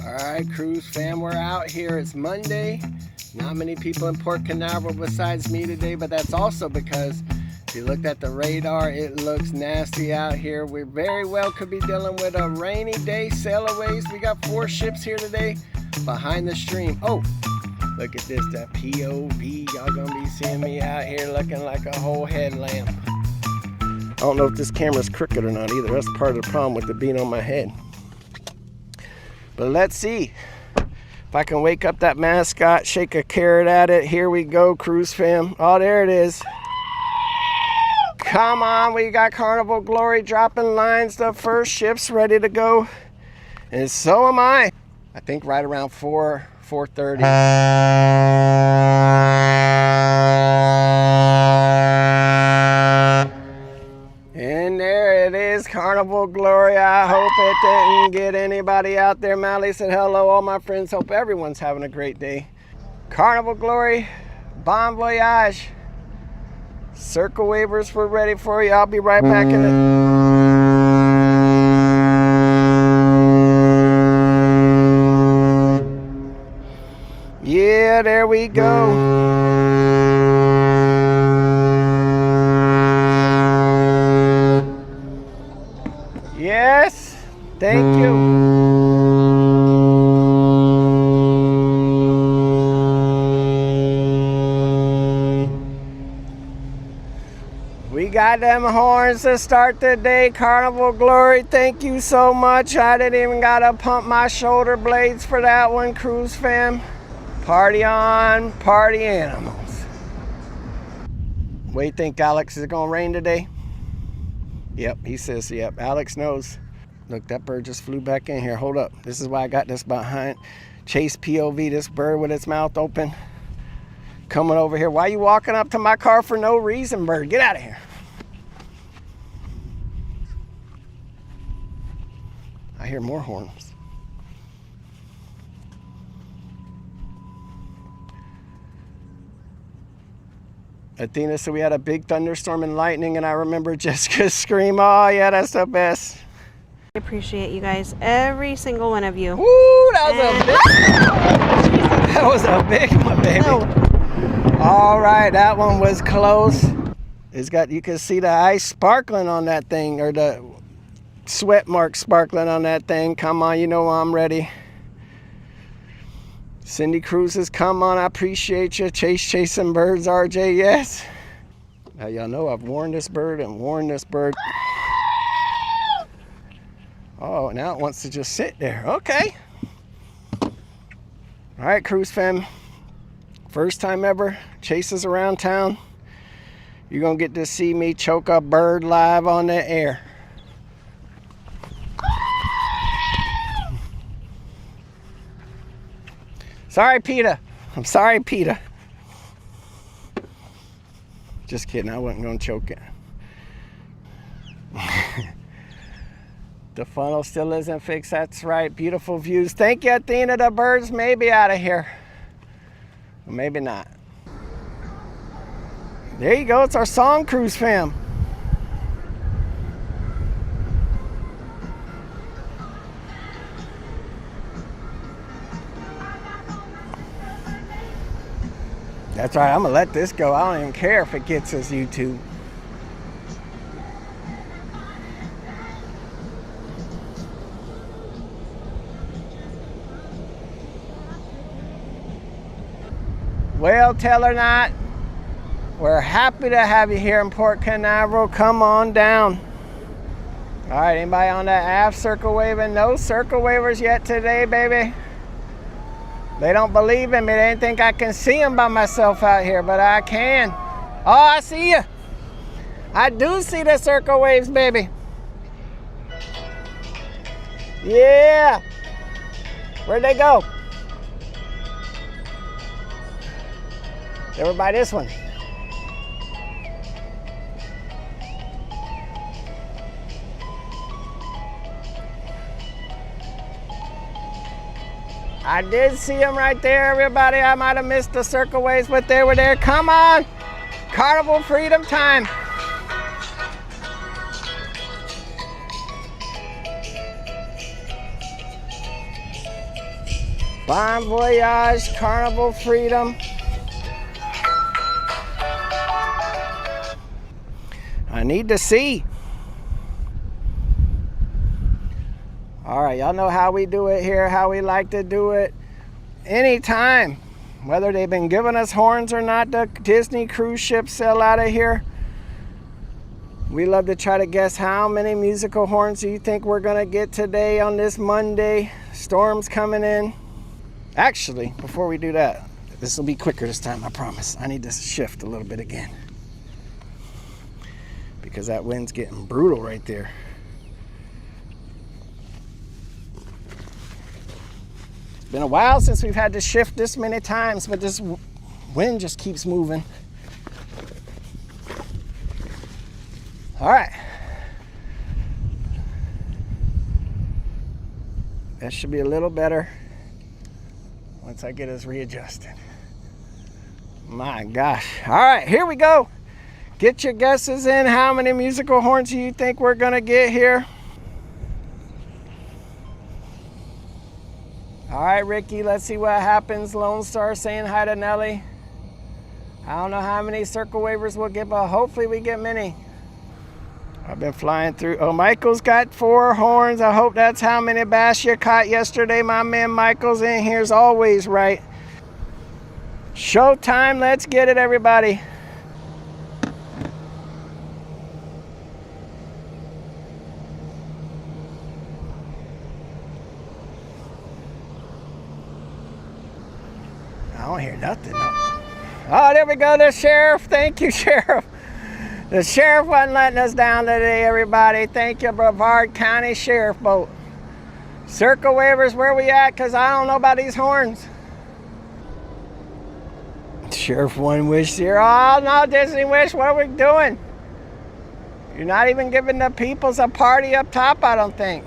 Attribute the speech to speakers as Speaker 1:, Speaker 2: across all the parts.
Speaker 1: Alright, cruise fam, we're out here. It's Monday. Not many people in Port Canaveral besides me today, but that's also because if you looked at the radar, it looks nasty out here. We very well could be dealing with a rainy day, sailaways. We got 4 ships here today behind the stream. Oh, look at this, that POV. Y'all gonna be seeing me out here looking like a whole headlamp. I don't know if this camera's crooked or not either. That's part of the problem with it being on my head. But let's see if I can wake up that mascot, shake a carrot at it. Here we go, cruise fam. Oh, there it is. Come on, we got Carnival Glory dropping lines. The first ship's ready to go. And so am I. I think right around 4:30. And there it is, Carnival Glory. I hope it didn't get anybody out there. Mally said hello, all my friends. Hope everyone's having a great day. Carnival Glory, bon voyage. Circle wavers, we're ready for you. I'll be right back in it. Yeah, there we go. Yes, thank you. We got them horns to start the day. Carnival Glory, thank you so much. I didn't even gotta pump my shoulder blades for that one, cruise fam. Party on, party animals. What do you think, Alex? Is it gonna rain today? Yep, he says, yep. Alex knows. Look, that bird just flew back in here. Hold up. This is why I got this behind. Chase POV, this bird with its mouth open. Coming over here. Why are you walking up to my car for no reason, bird? Get out of here. I hear more horns. Athena said we had a big thunderstorm and lightning, and I remember Jessica's scream. Oh, yeah, that's the best.
Speaker 2: I appreciate you guys, every single one of you.
Speaker 1: Woo, that was a big one, baby.
Speaker 2: No.
Speaker 1: All right, that one was close. It's got, you can see the ice sparkling on that thing, or the sweat mark sparkling on that thing. Come on, you know I'm ready. Cindy Cruises, come on, I appreciate you. Chasing birds, RJ, yes. Now y'all know I've warned this bird and warned this bird. Oh, now it wants to just sit there. Okay. All right, cruise fam. First time ever, chases around town. You're gonna get to see me choke a bird live on the air. Sorry, PETA. I'm sorry, PETA. Just kidding, I wasn't gonna choke it. The funnel still isn't fixed, that's right. Beautiful views. Thank you, Athena. The birds may be out of here. Or maybe not. There you go, it's our song, cruise fam. That's right, I'm gonna let this go. I don't even care if it gets us YouTube. Well, tell her not. We're happy to have you here in Port Canaveral. Come on down. All right, anybody on that aft circle waving? No circle wavers yet today, baby. They don't believe in me. They didn't think I can see them by myself out here, but I can. Oh, I see you. I do see the circle waves, baby. Yeah. Where'd they go? They were by this one. I did see them right there, everybody. I might have missed the circle waves, but they were there. Come on. Carnival Freedom time. Bon Voyage, Carnival Freedom. I need to see. All right, y'all know how we do it here, how we like to do it. Anytime, whether they've been giving us horns or not, the Disney cruise ships sail out of here. We love to try to guess how many musical horns do you think we're gonna get today on this Monday. Storm's coming in. Actually, before we do that, this will be quicker this time, I promise. I need to shift a little bit again, because that wind's getting brutal right there. It's been a while since we've had to shift this many times, but this wind just keeps moving. All right. That should be a little better once I get us readjusted. My gosh. All right, here we go. Get your guesses in. How many musical horns do you think we're gonna get here? All right, Ricky, let's see what happens. Lone Star saying hi to Nelly. I don't know how many circle wavers we'll get, but hopefully we get many. I've been flying through. Oh, Michael's got 4 horns. I hope that's how many bass you caught yesterday. My man Michael's in here is always right. Showtime, let's get it, everybody. I don't hear nothing. Oh, there we go, the sheriff. Thank you, Sheriff. The sheriff wasn't letting us down today, everybody. Thank you, Brevard County Sheriff Boat. Circle wavers, where we at? Because I don't know about these horns. Sheriff One Wish here. Oh, no, Disney Wish, what are we doing? You're not even giving the peoples a party up top, I don't think.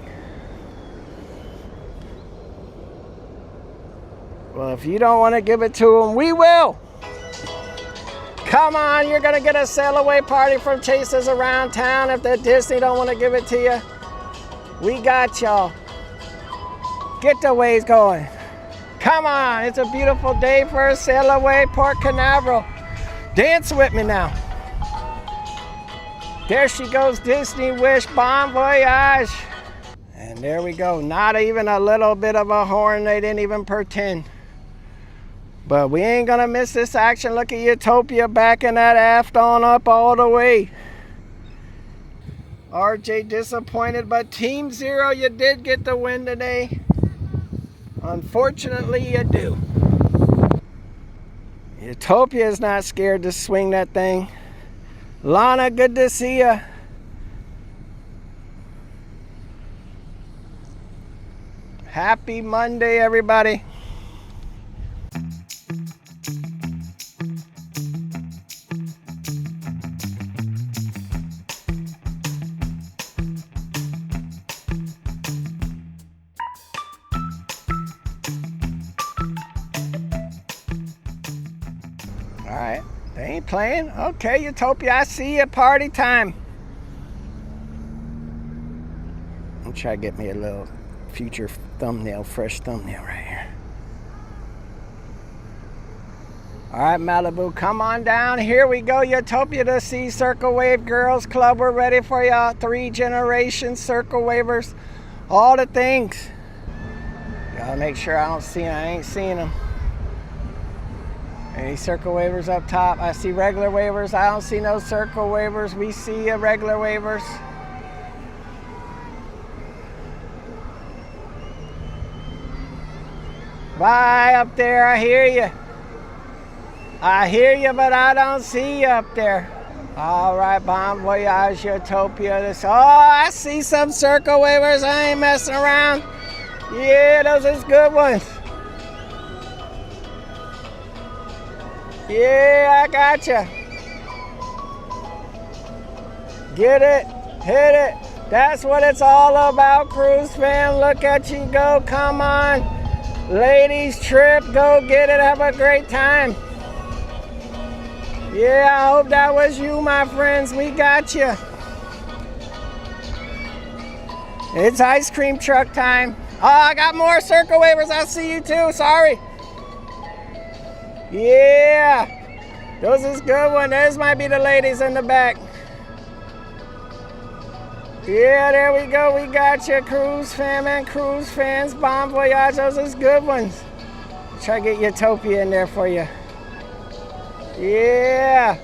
Speaker 1: Well, if you don't want to give it to them, we will. Come on, you're going to get a sailaway party from Chasers around town if the Disney don't want to give it to you. We got y'all. Get the waves going. Come on, it's a beautiful day for a sailaway, Port Canaveral. Dance with me now. There she goes, Disney Wish, Bon Voyage. And there we go, not even a little bit of a horn, they didn't even pretend. But we ain't gonna miss this action. Look at Utopia backing that aft on up all the way. RJ disappointed, but Team Zero, you did get the win today. Unfortunately, you do. Utopia is not scared to swing that thing. Lana, good to see ya. Happy Monday, everybody. All right, they ain't playing. Okay, Utopia, I see you. Party time. I'm trying to get me a little future thumbnail, fresh thumbnail right here. All right, Malibu, come on down. Here we go, Utopia, the Sea Circle Wave Girls Club. We're ready for y'all. 3 generation circle wavers, all the things. Gotta make sure I don't see them. I ain't seeing them. Any circle wavers up top? I see regular wavers. I don't see no circle wavers. We see regular wavers. Bye up there, I hear you. I hear you, but I don't see you up there. All right, Bon Voyage, Utopia. Oh, I see some circle wavers. I ain't messing around. Yeah, those are good ones. Yeah, I gotcha. Get it, hit it. That's what it's all about, cruise fam. Look at you go, come on. Ladies trip, go get it, have a great time. Yeah, I hope that was you, my friends. We got you. It's ice cream truck time. Oh, I got more circle wavers. I see you too. Sorry. Yeah. Those is good one. Those might be the ladies in the back. Yeah, there we go. We got you, cruise fam and cruise fans. Bon voyage. Those is good ones. Try to get Utopia in there for you. Yeah.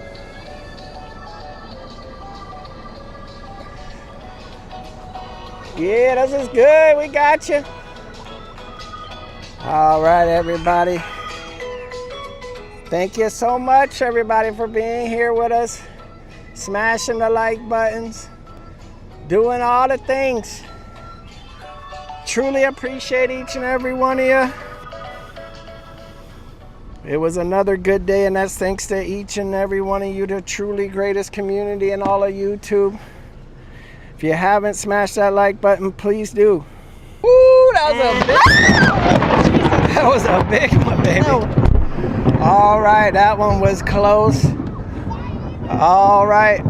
Speaker 1: Yeah, this is good. We got you. All right, everybody. Thank you so much, everybody, for being here with us. Smashing the like buttons. Doing all the things. Truly appreciate each and every one of you. It was another good day, and that's thanks to each and every one of you, the truly greatest community in all of YouTube. If you haven't smashed that like button, please do. Woo, that was a big one, baby. All right, that one was close. All right.